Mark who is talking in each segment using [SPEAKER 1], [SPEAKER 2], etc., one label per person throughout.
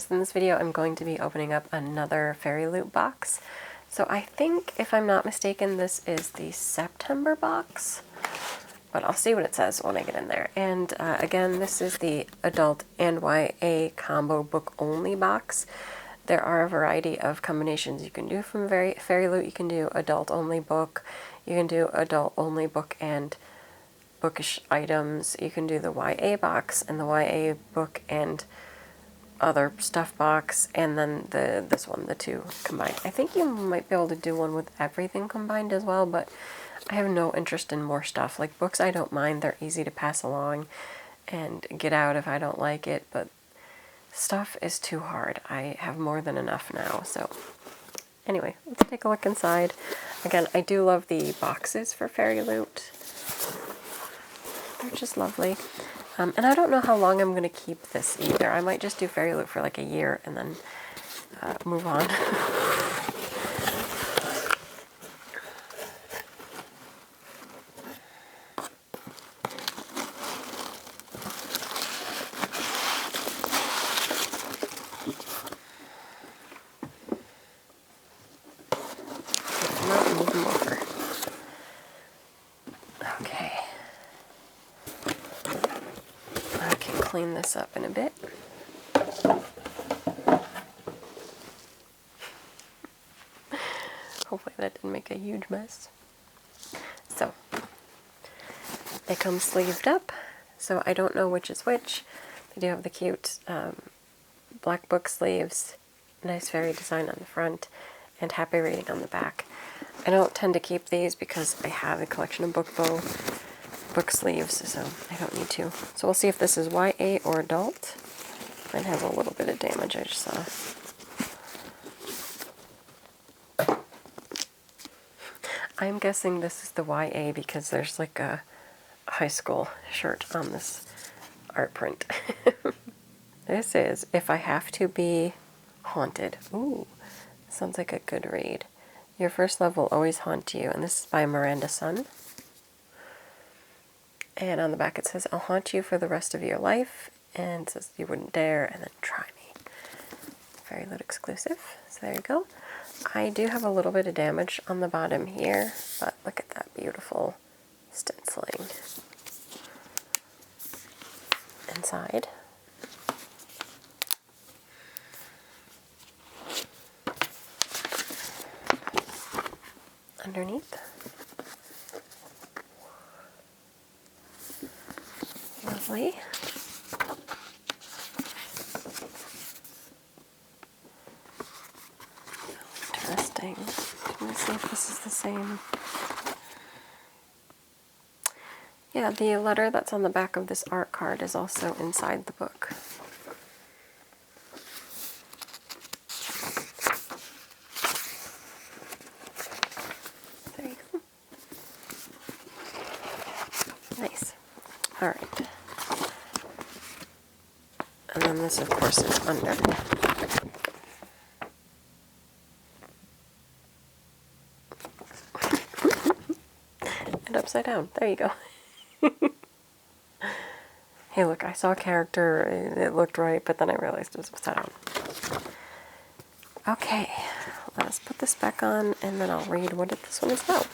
[SPEAKER 1] guys, in this video I'm going to be opening up another Fairy Loot box. So I think, if I'm not mistaken, this is the September box, but I'll see what it says when I get in there. And again, this is the adult and YA combo book only box. There are a variety of combinations you can do from Fairy Loot. You can do adult only book, you can do adult only book and bookish items, you can do the YA box and the YA book and other stuff box, and then this one, the two combined. I think you might be able to do one with everything combined as well, but I have no interest in more stuff. Like books I don't mind, they're easy to pass along and get out if I don't like it, but stuff is too hard. I have more than enough now. So anyway, let's take a look inside. Again, I do love the boxes for Fairy Loot. They're just lovely. And I don't know how long I'm going to keep this either. I might just do Fairy Loot for like a year and then move on. If not, move them over. Okay. I can clean this up in a bit. Hopefully that didn't make a huge mess. So, they come sleeved up, so I don't know which is which. They do have the cute black book sleeves, nice fairy design on the front, and happy reading on the back. I don't tend to keep these because I have a collection of book sleeves, so I don't need to. So we'll see if this is YA or adult. Mine has a little bit of damage, I just saw. I'm guessing this is the YA because there's like a high school shirt on this art print. This is If I Have to Be Haunted. Ooh, sounds like a good read. Your first love will always haunt you. And this is by Miranda Sun. And on the back it says, I'll haunt you for the rest of your life. And it says, you wouldn't dare, and then try me. Fairy Loot exclusive. So there you go. I do have a little bit of damage on the bottom here, but look at that beautiful stenciling inside. Underneath. Lovely. Interesting. Let me see if this is the same. Yeah, the letter that's on the back of this art card is also inside the book. There you go. Nice. Alright. And then this, of course, is under. And upside down. There you go. Hey, look, I saw a character, it looked right, but then I realized it was upside down. Okay, let us put this back on, and then I'll read what this one is about.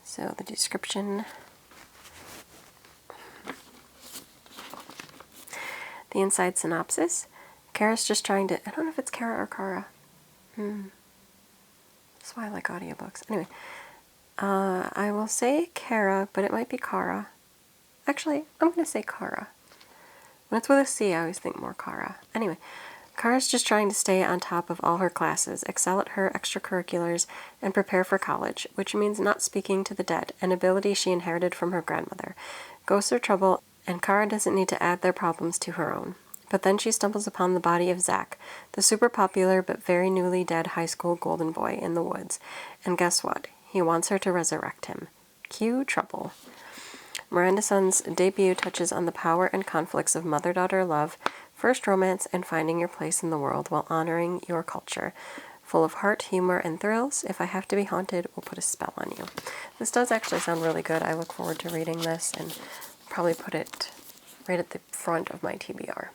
[SPEAKER 1] So the description, the inside synopsis. Kara's just trying to, I don't know if it's Kara or Kara. That's why I like audiobooks. Anyway, I will say Kara, but it might be Kara. Actually, I'm going to say Kara. When it's with a C, I always think more Kara. Anyway, Kara's just trying to stay on top of all her classes, excel at her extracurriculars, and prepare for college, which means not speaking to the dead, an ability she inherited from her grandmother. Ghosts are trouble, and Kara doesn't need to add their problems to her own. But then she stumbles upon the body of Zach, the super popular but very newly dead high school golden boy in the woods. And guess what? He wants her to resurrect him. Cue trouble. Miranda Sun's debut touches on the power and conflicts of mother-daughter love, first romance, and finding your place in the world while honoring your culture. Full of heart, humor, and thrills, If I Have to Be Haunted will put a spell on you. This does actually sound really good. I look forward to reading this and probably put it right at the front of my TBR.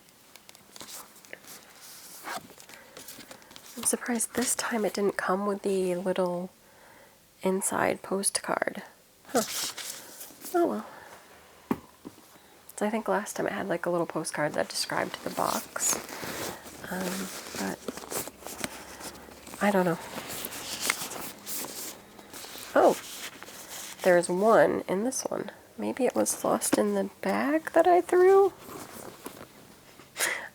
[SPEAKER 1] I'm surprised this time it didn't come with the little inside postcard. Huh. Oh well. So I think last time it had like a little postcard that described the box. But I don't know. Oh, there's one in this one. Maybe it was lost in the bag that I threw?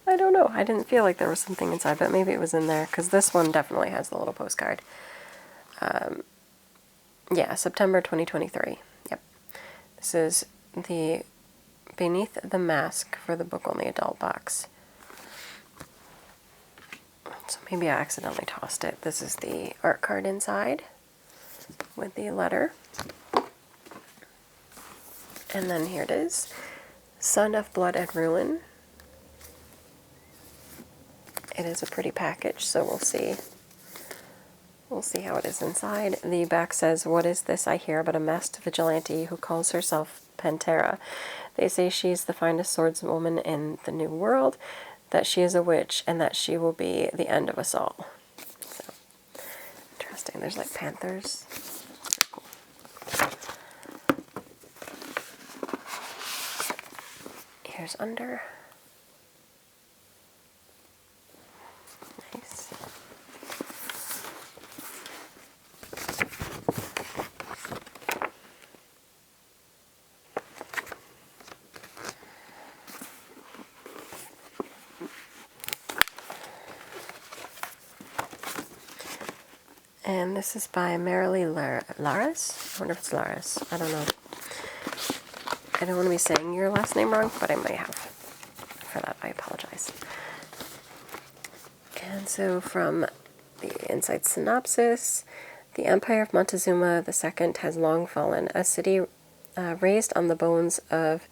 [SPEAKER 1] I don't know. I didn't feel like there was something inside, but maybe it was in there, because this one definitely has the little postcard. Yeah, September 2023. Yep. This is the Beneath the Mask for the Book Only Adult box. So maybe I accidentally tossed it. This is the art card inside with the letter. And then here it is. Son of Blood and Ruin. It is a pretty package, so we'll see. We'll see how it is inside. The back says, "What is this I hear but a masked vigilante who calls herself Pantera? They say she's the finest swordswoman in the New World, that she is a witch, and that she will be the end of us all." So, interesting. There's like panthers. Cool. Here's under. Nice. And this is by Marilee Laris? I wonder if it's Laris. I don't know. I don't want to be saying your last name wrong, but I might have. For that, I apologize. And so from the inside synopsis, the Empire of Montezuma II has long fallen, a city raised on the bones of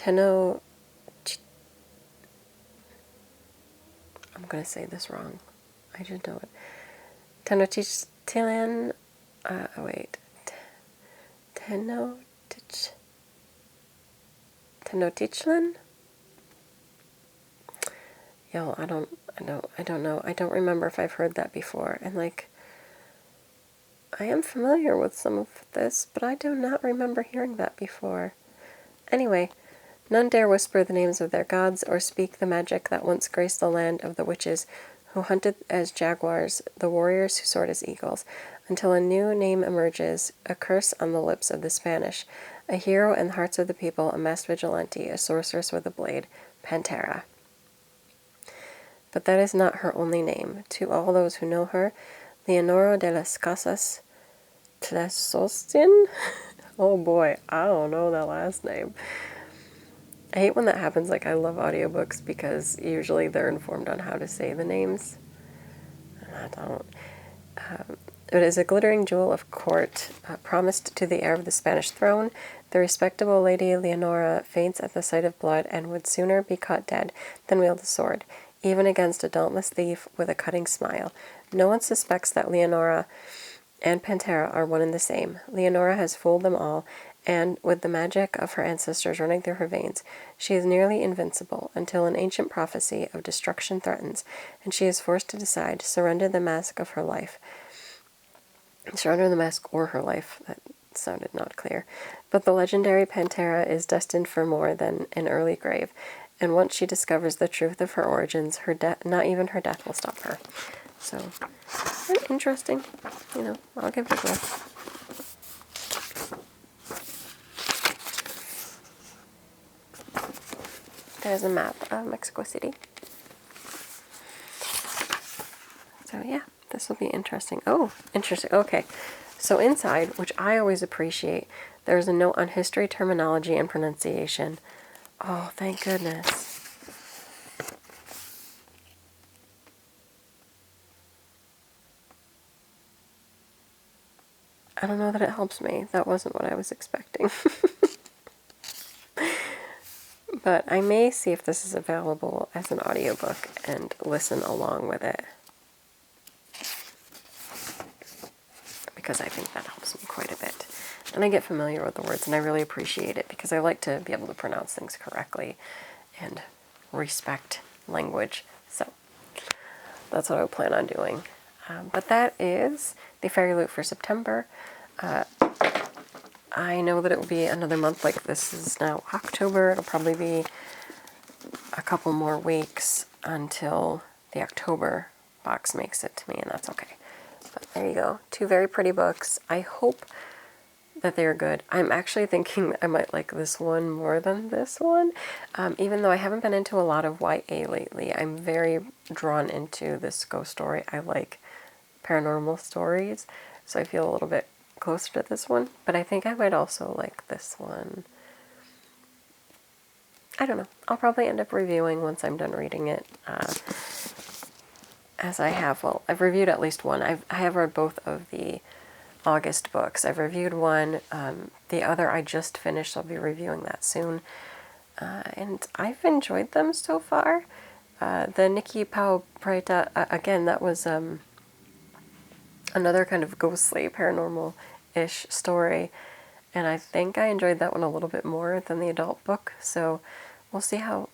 [SPEAKER 1] I'm going to say this wrong. I just know it. Tenochtitlan, Tenochtitlan? Yo, I don't know. I don't remember if I've heard that before. And like, I am familiar with some of this, but I do not remember hearing that before. Anyway, none dare whisper the names of their gods or speak the magic that once graced the land of the witches who hunted as jaguars, the warriors who soared as eagles, until a new name emerges, a curse on the lips of the Spanish, a hero in the hearts of the people, a masked vigilante, a sorceress with a blade, Pantera. But that is not her only name. To all those who know her, Leonora de las Casas Tlasolstin? Oh boy, I don't know that last name. I hate when that happens. Like, I love audiobooks because usually they're informed on how to say the names. And I don't. It is a glittering jewel of court, promised to the heir of the Spanish throne. The respectable Lady Leonora faints at the sight of blood and would sooner be caught dead than wield a sword, even against a dauntless thief with a cutting smile. No one suspects that Leonora and Pantera are one and the same. Leonora has fooled them all, and with the magic of her ancestors running through her veins, she is nearly invincible until an ancient prophecy of destruction threatens, and she is forced to decide to surrender the mask of her life. Surrender the mask or her life. That sounded not clear. But the legendary Pantera is destined for more than an early grave, and once she discovers the truth of her origins, not even her death will stop her. So, interesting. You know, I'll give it a go. There's a map of Mexico City. So yeah, this will be interesting. Oh, interesting. Okay. So inside, which I always appreciate, there's a note on history, terminology, and pronunciation. Oh, thank goodness. I don't know that it helps me. That wasn't what I was expecting. But I may see if this is available as an audiobook and listen along with it, because I think that helps me quite a bit. And I get familiar with the words, and I really appreciate it because I like to be able to pronounce things correctly and respect language. So that's what I plan on doing. But that is the Fairy Loot for September. I know that it will be another month. Like, this is now October. It'll probably be a couple more weeks until the October box makes it to me, and that's okay. But there you go. 2 very pretty books. I hope that they're good. I'm actually thinking that I might like this one more than this one. Even though I haven't been into a lot of YA lately, I'm very drawn into this ghost story. I like paranormal stories, so I feel a little bit closer to this one. But I think I might also like this one. I don't know. I'll probably end up reviewing once I'm done reading it. As I have, well, I've reviewed at least one. I have read both of the August books. I've reviewed one. The other I just finished. I'll be reviewing that soon. And I've enjoyed them so far. The Nikki Pau Praeta, again, that was another kind of ghostly, paranormal-ish story. And I think I enjoyed that one a little bit more than the adult book. So we'll see how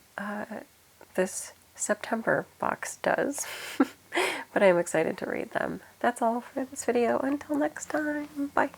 [SPEAKER 1] this September box does. But I am excited to read them. That's all for this video. Until next time, bye.